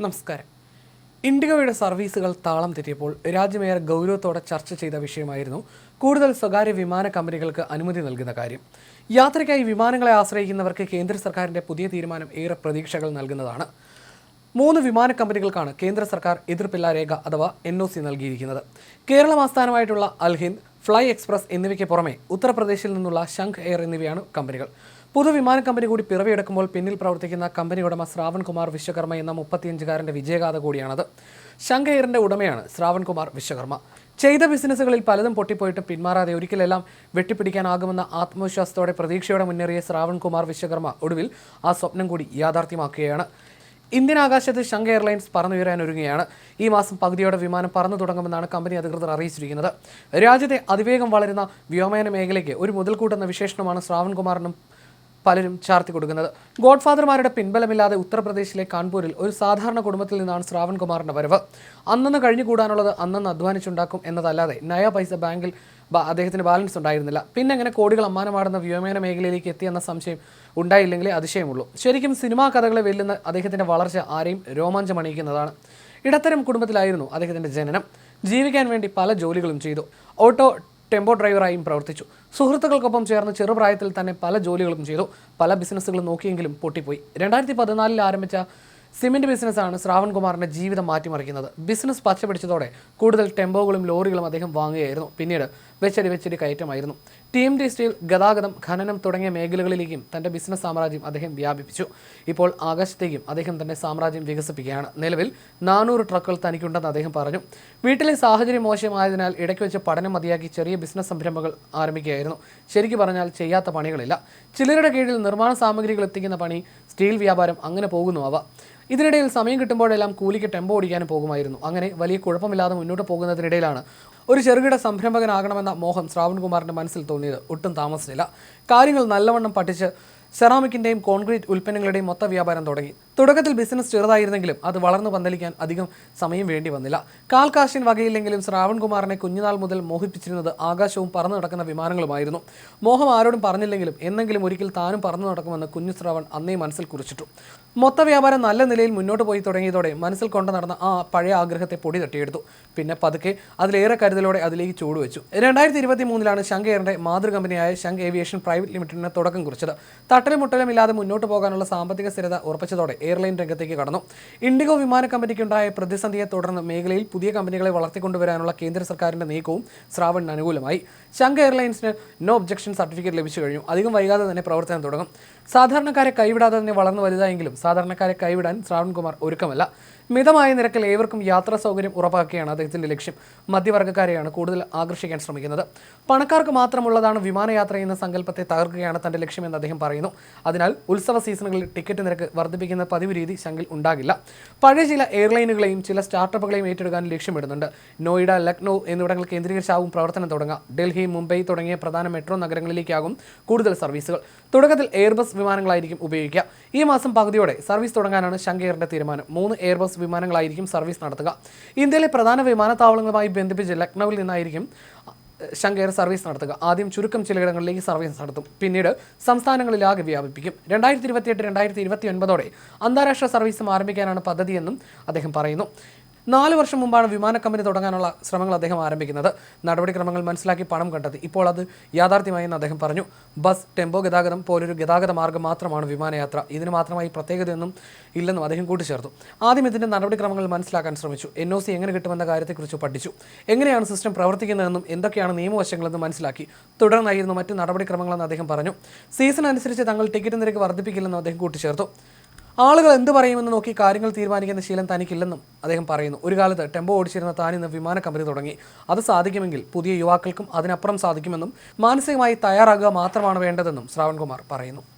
നമസ്കാരം. ഇൻഡിഗോയുടെ സർവീസുകൾ താളം തെറ്റിയപ്പോൾ രാജ്യമേറെ ഗൗരവത്തോടെ ചർച്ച ചെയ്ത വിഷയമായിരുന്നു കൂടുതൽ സ്വകാര്യ വിമാന കമ്പനികൾക്ക് അനുമതി നൽകുന്ന കാര്യം. യാത്രയ്ക്കായി വിമാനങ്ങളെ ആശ്രയിക്കുന്നവർക്ക് കേന്ദ്ര സർക്കാരിൻ്റെ പുതിയ തീരുമാനം ഏറെ പ്രതീക്ഷകൾ നൽകുന്നതാണ്. 3 വിമാന കമ്പനികൾക്കാണ് കേന്ദ്ര സർക്കാർ എതിർപ്പില്ലാ രേഖ അഥവാ NOC നൽകിയിരിക്കുന്നത്. കേരളം ആസ്ഥാനമായിട്ടുള്ള അൽഹിന്ദ്, ഫ്ലൈ എക്സ്പ്രസ് എന്നിവയ്ക്ക് പുറമെ ഉത്തർപ്രദേശിൽ നിന്നുള്ള ശംഖ് എയർ എന്നിവയാണ് കമ്പനികൾ. പൊതുവിമാന കമ്പനി കൂടി പിറവിയെടുക്കുമ്പോൾ പിന്നിൽ പ്രവർത്തിക്കുന്ന കമ്പനി ഉടമ ശ്രാവൺ കുമാർ വിശ്വകർമ്മ എന്ന 35-കാരൻ്റെ വിജയഗാഥ കൂടിയാണത്. ശംഖ് എയറിൻ്റെ ഉടമയാണ് ശ്രാവൺ കുമാർ വിശ്വകർമ്മ. ചെയ്ത ബിസിനസ്സുകളിൽ പലതും പൊട്ടിപ്പോയിട്ടും പിന്മാറാതെ ഒരിക്കലെല്ലാം വെട്ടിപ്പിടിക്കാനാകുമെന്ന ആത്മവിശ്വാസത്തോടെ പ്രതീക്ഷയോടെ മുന്നേറിയ ശ്രാവൺ കുമാർ വിശ്വകർമ്മ ഒടുവിൽ ആ സ്വപ്നം കൂടി യാഥാർത്ഥ്യമാക്കുകയാണ്. ഇന്ത്യൻ ആകാശത്ത് ശംഖ് എയർലൈൻസ് പറന്നുയരാൻ ഒരുങ്ങുകയാണ്. ഈ മാസം പകുതിയോടെ വിമാനം പറന്നു തുടങ്ങുമെന്നാണ് കമ്പനി അധികൃതർ അറിയിച്ചിരിക്കുന്നത്. രാജ്യത്തെ അതിവേഗം വളരുന്ന വ്യോമയാന മേഖലയ്ക്ക് ഒരു മുതൽക്കൂട്ടെന്ന വിശേഷണമാണ് ശ്രാവൺ കുമാറിനും പലരും ചാർത്തി കൊടുക്കുന്നത്. ഗോഡ്ഫാദർമാരുടെ പിൻബലമില്ലാതെ ഉത്തർപ്രദേശിലെ കാൺപൂരിൽ ഒരു സാധാരണ കുടുംബത്തിൽ നിന്നാണ് ശ്രാവൺ കുമാറിൻ്റെ വരവ്. അന്നന്ന് കഴിഞ്ഞുകൂടാനുള്ളത് അന്നന്ന് അധ്വാനിച്ചുണ്ടാക്കും എന്നതല്ലാതെ നയ പൈസ ബാങ്കിൽ അദ്ദേഹത്തിന് ബാലൻസ് ഉണ്ടായിരുന്നില്ല. പിന്നെ എങ്ങനെ കോടികൾ അമ്മാനമാടുന്ന വ്യോമയാന മേഖലയിലേക്ക് എത്തിയെന്ന സംശയം ഉണ്ടായില്ലെങ്കിലേ അതിശയമുള്ളൂ. ശരിക്കും സിനിമാ കഥകളെ വെല്ലുന്ന അദ്ദേഹത്തിൻ്റെ വളർച്ച ആരെയും രോമാഞ്ചമണിയിക്കുന്നതാണ്. ഇടത്തരം കുടുംബത്തിലായിരുന്നു അദ്ദേഹത്തിൻ്റെ ജനനം. ജീവിക്കാൻ വേണ്ടി പല ജോലികളും ചെയ്തു. ഓട്ടോ ടെമ്പോ ഡ്രൈവറായും പ്രവർത്തിച്ചു. സുഹൃത്തുക്കൾക്കൊപ്പം ചേർന്ന് ചെറുപ്രായത്തിൽ തന്നെ പല ജോലികളും ചെയ്തു. പല ബിസിനസ്സുകളും നോക്കിയെങ്കിലും പൊട്ടിപ്പോയി. 2014 ആരംഭിച്ച സിമെൻറ്റ് ബിസിനസ്സാണ് ശ്രാവൺ കുമാറിൻ്റെ ജീവിതം മാറ്റിമറിക്കുന്നത്. ബിസിനസ് പച്ചപിടിച്ചതോടെ കൂടുതൽ ടെമ്പോകളും ലോറികളും അദ്ദേഹം വാങ്ങുകയായിരുന്നു. പിന്നീട് വെച്ചടി കയറ്റമായിരുന്നു. TMT സ്റ്റീൽ, ഗതാഗതം, ഖനനം തുടങ്ങിയ മേഖലകളിലേക്കും തൻ്റെ ബിസിനസ് സാമ്രാജ്യം അദ്ദേഹം വ്യാപിപ്പിച്ചു. ഇപ്പോൾ ആകാശത്തേക്കും അദ്ദേഹം തൻ്റെ സാമ്രാജ്യം വികസിപ്പിക്കുകയാണ്. നിലവിൽ 400 ട്രക്കുകൾ തനിക്കുണ്ടെന്ന് അദ്ദേഹം പറഞ്ഞു. വീട്ടിലെ സാഹചര്യം മോശമായതിനാൽ ഇടയ്ക്ക് വെച്ച് പഠനം മതിയാക്കി ചെറിയ ബിസിനസ് സംരംഭങ്ങൾ ആരംഭിക്കുകയായിരുന്നു. ശരിക്കും പറഞ്ഞാൽ ചെയ്യാത്ത പണികളില്ല. ചിലരുടെ കീഴിൽ നിർമ്മാണ സാമഗ്രികൾ എത്തിക്കുന്ന പണി, സ്റ്റീൽ വ്യാപാരം, അങ്ങനെ പോകുന്നു അവ. ഇതിനിടയിൽ സമയം കിട്ടുമ്പോഴെല്ലാം കൂലിക്ക് ടെമ്പോ ഓടിക്കാനും പോകുമായിരുന്നു. അങ്ങനെ വലിയ കുഴപ്പമില്ലാതെ മുന്നോട്ട് പോകുന്നതിനിടയിലാണ് ഒരു ചെറുകിട സംരംഭകനാകണമെന്ന മോഹം ശ്രാവൺ കുമാറിൻ്റെ മനസ്സിൽ തോന്നിയത്. ഒട്ടും താമസിച്ചില്ല. കാര്യങ്ങൾ നല്ലവണ്ണം പഠിച്ച് സെറാമിക്കിൻ്റെയും കോൺക്രീറ്റ് ഉൽപ്പന്നങ്ങളുടെയും മൊത്ത വ്യാപാരം തുടങ്ങി. തുടക്കത്തിൽ ബിസിനസ് ചെറുതായിരുന്നെങ്കിലും അത് വളർന്നു പന്തലിക്കാൻ അധികം സമയം വേണ്ടി വന്നില്ല. കാൽക്കാശിൻ വകയില്ലെങ്കിലും ശ്രാവൺ കുമാറിനെ കുഞ്ഞുനാൾ മുതൽ മോഹിപ്പിച്ചിരുന്നത് ആകാശവും പറന്നു നടക്കുന്ന വിമാനങ്ങളുമായിരുന്നു. മോഹം ആരോടും പറഞ്ഞില്ലെങ്കിലും എന്നെങ്കിലും ഒരിക്കൽ താനും പറന്നു നടക്കുമെന്ന് കുഞ്ഞു ശ്രാവൺ അന്നേ മനസ്സിൽ കുറിച്ചിട്ടു. മൊത്ത വ്യാപാരം നല്ല നിലയിൽ മുന്നോട്ട് പോയി തുടങ്ങിയതോടെ മനസ്സിൽ കൊണ്ടു നടന്ന ആ പഴയ ആഗ്രഹത്തെ പൊടി തട്ടിയെടുത്തു. പിന്നെ പതുക്കെ അതിലേറെ കരുതലോടെ അതിലേക്ക് ചൂടുവെച്ചു. 2023 ശംഖ് എയറിൻ്റെ മാതൃകമ്പനിയായ ശംഖ് ഏവിയേഷൻ പ്രൈവറ്റ് ലിമിറ്റഡിന് തുടക്കം കുറിച്ചത്. തട്ടലും മുട്ടലും ഇല്ലാതെ മുന്നോട്ട് പോകാനുള്ള സാമ്പത്തിക സ്ഥിരത ഉറപ്പിച്ചതോടെ എയർലൈൻ രംഗത്തേക്ക് കടന്നു. ഇൻഡിഗോ വിമാന കമ്പനിക്കുണ്ടായ പ്രതിസന്ധിയെ തുടർന്ന് മേഖലയിൽ പുതിയ കമ്പനികളെ വളർത്തിക്കൊണ്ടുവരാനുള്ള കേന്ദ്ര സർക്കാരിൻ്റെ നീക്കവും ശ്രാവണിന് അനുകൂലമായി. ശംഖ് എയർലൈൻസിന് നോ ഒബ്ജക്ഷൻ സർട്ടിഫിക്കറ്റ് ലഭിച്ചു കഴിഞ്ഞു. അധികം വൈകാതെ തന്നെ പ്രവർത്തനം തുടങ്ങും. സാധാരണക്കാരെ കൈവിടാതെ തന്നെ വളർന്നു വലുതായെങ്കിലും സാധാരണക്കാരെ കൈവിടാൻ ശ്രാവൺ കുമാർ ഒരുക്കമല്ല. മിതമായ നിരക്കിൽ ഏവർക്കും യാത്രാ സൗകര്യം ഉറപ്പാക്കുകയാണ് അദ്ദേഹത്തിൻ്റെ ലക്ഷ്യം. മധ്യവർഗ്ഗക്കാരെയാണ് കൂടുതൽ ആകർഷിക്കാൻ ശ്രമിക്കുന്നത്. പണക്കാർക്ക് മാത്രമുള്ളതാണ് വിമാനയാത്ര എന്ന സങ്കല്പത്തെ തകർക്കുകയാണ് തൻ്റെ ലക്ഷ്യമെന്ന് അദ്ദേഹം പറയുന്നു. അതിനാൽ ഉത്സവ സീസണുകളിൽ ടിക്കറ്റ് നിരക്ക് വർദ്ധിപ്പിക്കുന്ന പതിവ് രീതി ശംഖിൽ ഉണ്ടാകില്ല. പഴയ ചില എയർലൈനുകളെയും ചില സ്റ്റാർട്ടപ്പുകളെയും ഏറ്റെടുക്കാൻ ലക്ഷ്യമിടുന്നുണ്ട്. നോയിഡ, ലക്നൗ എന്നിവിടങ്ങൾ കേന്ദ്രീകരിച്ചാവും പ്രവർത്തനം തുടങ്ങുക. ഡൽഹി, മുംബൈ തുടങ്ങിയ പ്രധാന മെട്രോ നഗരങ്ങളിലേക്കാകും കൂടുതൽ സർവീസുകൾ. തുടക്കത്തിൽ എയർബസ് വിമാനങ്ങളായിരിക്കും ഉപയോഗിക്കുക. ഈ മാസം പകുതിയോടെ സർവീസ് തുടങ്ങാനാണ് ശംഖ് എയറിൻ്റെ തീരുമാനം. 3 എയർബസ് വിമാനങ്ങളായിരിക്കും സർവീസ് നടത്തുക. ഇന്ത്യയിലെ പ്രധാന വിമാനത്താവളങ്ങളുമായി ബന്ധിപ്പിച്ച് ലക്നൌവിൽ നിന്നായിരിക്കും ശംഖ് എയർ സർവീസ് നടത്തുക. ആദ്യം ചുരുക്കം ചിലയിടങ്ങളിലേക്ക് സർവീസ് നടത്തും. പിന്നീട് സംസ്ഥാനങ്ങളിലാകെ വ്യാപിപ്പിക്കും. 2028-2029 അന്താരാഷ്ട്ര സർവീസും ആരംഭിക്കാനാണ് പദ്ധതിയെന്നും അദ്ദേഹം പറയുന്നു. 4 വർഷം മുമ്പാണ് വിമാന കമ്പനി തുടങ്ങാനുള്ള ശ്രമങ്ങൾ അദ്ദേഹം ആരംഭിക്കുന്നത്. നടപടിക്രമങ്ങൾ മനസ്സിലാക്കി പണം കണ്ടെത്തി. ഇപ്പോൾ അത് യാഥാർത്ഥ്യമായെന്ന് അദ്ദേഹം പറഞ്ഞു. ബസ്, ടെമ്പോ ഗതാഗതം പോലൊരു ഗതാഗത മാർഗ്ഗം മാത്രമാണ് വിമാനയാത്ര. ഇതിന് മാത്രമായി പ്രത്യേകതയൊന്നും ഇല്ലെന്നും അദ്ദേഹം കൂട്ടിച്ചേർത്തു. ആദ്യം ഇതിൻ്റെ നടപടിക്രമങ്ങൾ മനസ്സിലാക്കാൻ ശ്രമിച്ചു. NOC എങ്ങനെ കിട്ടുമെന്ന കാര്യത്തെക്കുറിച്ച് പഠിച്ചു. എങ്ങനെയാണ് സിസ്റ്റം പ്രവർത്തിക്കുന്നതെന്നും എന്തൊക്കെയാണ് നിയമവശങ്ങളെന്നും മനസ്സിലാക്കി. തുടർന്നായിരുന്നു മറ്റ് നടപടിക്രമങ്ങളെന്ന് അദ്ദേഹം പറഞ്ഞു. സീസൺ അനുസരിച്ച് തങ്ങൾ ടിക്കറ്റ് നിരക്ക് വർദ്ധിപ്പിക്കില്ലെന്നും അദ്ദേഹം കൂട്ടിച്ചേർത്തു. ആളുകൾ എന്ത് പറയുമെന്ന് നോക്കി കാര്യങ്ങൾ തീരുമാനിക്കുന്ന ശീലം തനിക്കില്ലെന്നും അദ്ദേഹം പറയുന്നു. ഒരു കാലത്ത് ടെമ്പോ ഓടിച്ചിരുന്ന താൻ ഇന്ന് വിമാന കമ്പനി തുടങ്ങി. അത് സാധിക്കുമെങ്കിൽ പുതിയ യുവാക്കൾക്കും അതിനപ്പുറം സാധിക്കുമെന്നും മാനസികമായി തയ്യാറാകുക മാത്രമാണ് വേണ്ടതെന്നും ശ്രാവൺ കുമാർ പറയുന്നു.